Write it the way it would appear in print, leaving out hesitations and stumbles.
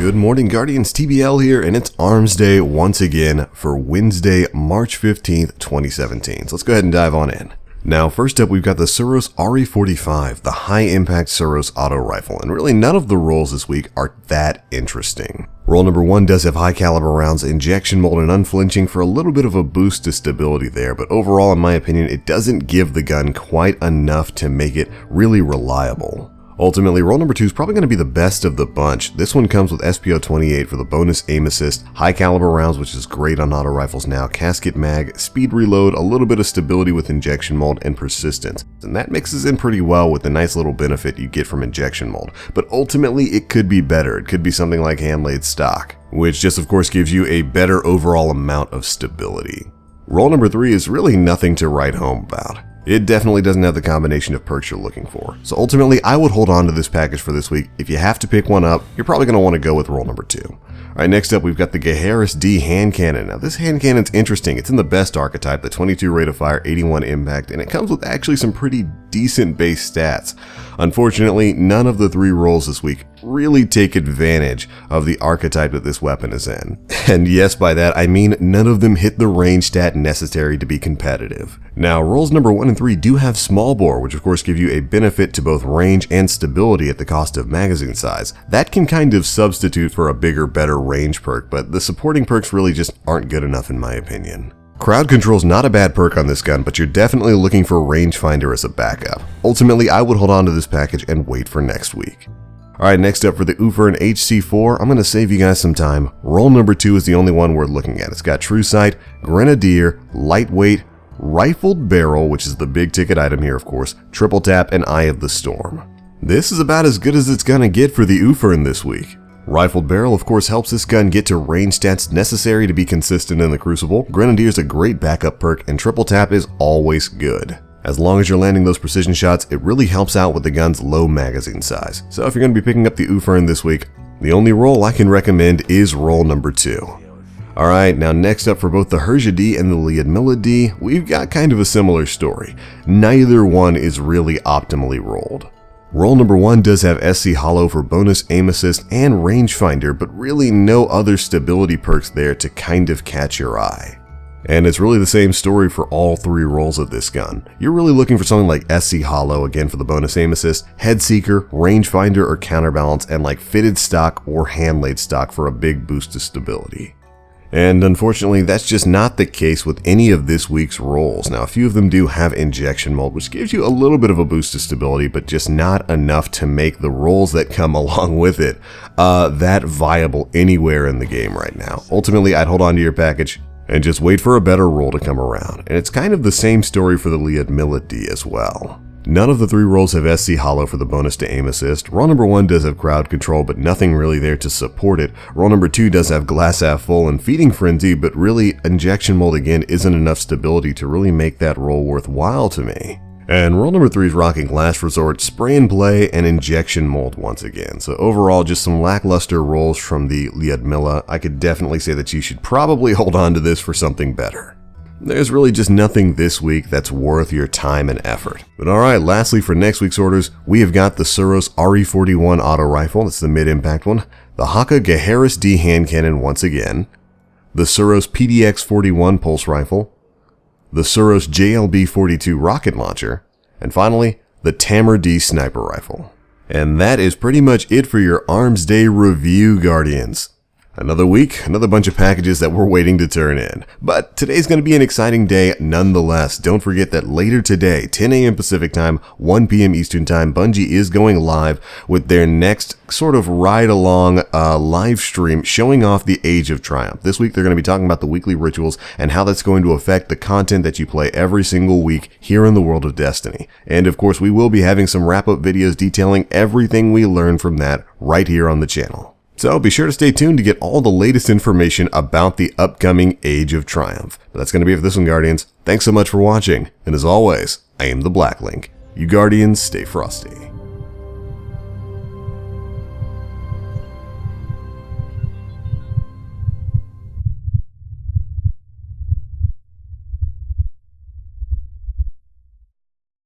Good morning, Guardians. TBL here, and it's Arms Day once again for Wednesday, March 15th, 2017. So let's go ahead and dive on in. Now, first up, we've got the Suros RE45, the high-impact Suros auto rifle, and really none of the rolls this week are that interesting. Roll number 1 does have high-caliber rounds, injection mold, and unflinching for a little bit of a boost to stability there, but overall, in my opinion, it doesn't give the gun quite enough to make it really reliable. Ultimately, roll number 2 is probably going to be the best of the bunch. This one comes with SPO28 for the bonus aim assist, high caliber rounds, which is great on auto rifles now, casket mag, speed reload, a little bit of stability with injection mold, and persistence. And that mixes in pretty well with the nice little benefit you get from injection mold. But ultimately, it could be better. It could be something like hand-laid stock, which just of course gives you a better overall amount of stability. Roll number 3 is really nothing to write home about. It definitely doesn't have the combination of perks you're looking for. So ultimately, I would hold on to this package for this week. If you have to pick one up, you're probably going to want to go with roll number 2. Alright, next up we've got the Geharris D hand cannon. Now this hand cannon's interesting. It's in the best archetype, the 22 rate of fire, 81 impact, and it comes with actually some pretty decent base stats. Unfortunately, none of the 3 rolls this week really take advantage of the archetype that this weapon is in. And yes, by that I mean none of them hit the range stat necessary to be competitive. Now, rolls number 1 and 3 do have small bore, which of course give you a benefit to both range and stability at the cost of magazine size. That can kind of substitute for a bigger, better range perk, but the supporting perks really just aren't good enough in my opinion. Crowd control's not a bad perk on this gun, but you're definitely looking for rangefinder as a backup. Ultimately, I would hold on to this package and wait for next week. Alright, next up for the Ufer and HC4, I'm going to save you guys some time. Roll number 2 is the only one worth looking at. It's got True Sight, Grenadier, Lightweight, Rifled Barrel, which is the big ticket item here of course, Triple Tap, and Eye of the Storm. This is about as good as it's going to get for the Ufer in this week. Rifled Barrel of course helps this gun get to range stats necessary to be consistent in the Crucible, Grenadier's a great backup perk, and Triple Tap is always good. As long as you're landing those precision shots, it really helps out with the gun's low magazine size. So if you're going to be picking up the Ufer this week, the only roll I can recommend is roll number 2. Alright, now next up for both the Herja D and the Lyudmila D, we've got kind of a similar story. Neither one is really optimally rolled. Roll number 1 does have SC Hollow for bonus aim assist and rangefinder, but really no other stability perks there to kind of catch your eye. And it's really the same story for all 3 rolls of this gun. You're really looking for something like SC Hollow, again for the bonus aim assist, Head Seeker, rangefinder or counterbalance, and like fitted stock or hand-laid stock for a big boost to stability. And unfortunately, that's just not the case with any of this week's rolls. Now, a few of them do have injection mold, which gives you a little bit of a boost to stability, but just not enough to make the rolls that come along with it that viable anywhere in the game right now. Ultimately, I'd hold on to your package and just wait for a better roll to come around. And it's kind of the same story for the Lyudmila D as well. None of the 3 rolls have SC Hollow for the bonus to aim assist. Roll number 1 does have crowd control, but nothing really there to support it. Roll number 2 does have glass half full and feeding frenzy, but really injection mold again isn't enough stability to really make that roll worthwhile to me. And roll number 3 is rocking Last Resort, Spray and Play, and injection mold once again. So overall, just some lackluster rolls from the Lyudmila. I could definitely say that you should probably hold on to this for something better. There's really just nothing this week that's worth your time and effort. But alright, lastly for next week's orders, we have got the Suros RE41 auto rifle, that's the mid-impact one, the Haka Geharris D hand cannon once again, the Suros PDX41 pulse rifle, the Suros JLB42 rocket launcher, and finally, the Tamer D sniper rifle. And that is pretty much it for your Arms Day review, Guardians. Another week, another bunch of packages that we're waiting to turn in. But today's going to be an exciting day nonetheless. Don't forget that later today, 10 a.m. Pacific time, 1 p.m. Eastern time, Bungie is going live with their next sort of ride-along live stream showing off the Age of Triumph. This week, they're going to be talking about the weekly rituals and how that's going to affect the content that you play every single week here in the world of Destiny. And of course, we will be having some wrap-up videos detailing everything we learned from that right here on the channel. So be sure to stay tuned to get all the latest information about the upcoming Age of Triumph. But that's going to be it for this one, Guardians. Thanks so much for watching, and as always, I am the Black Link. You Guardians, stay frosty.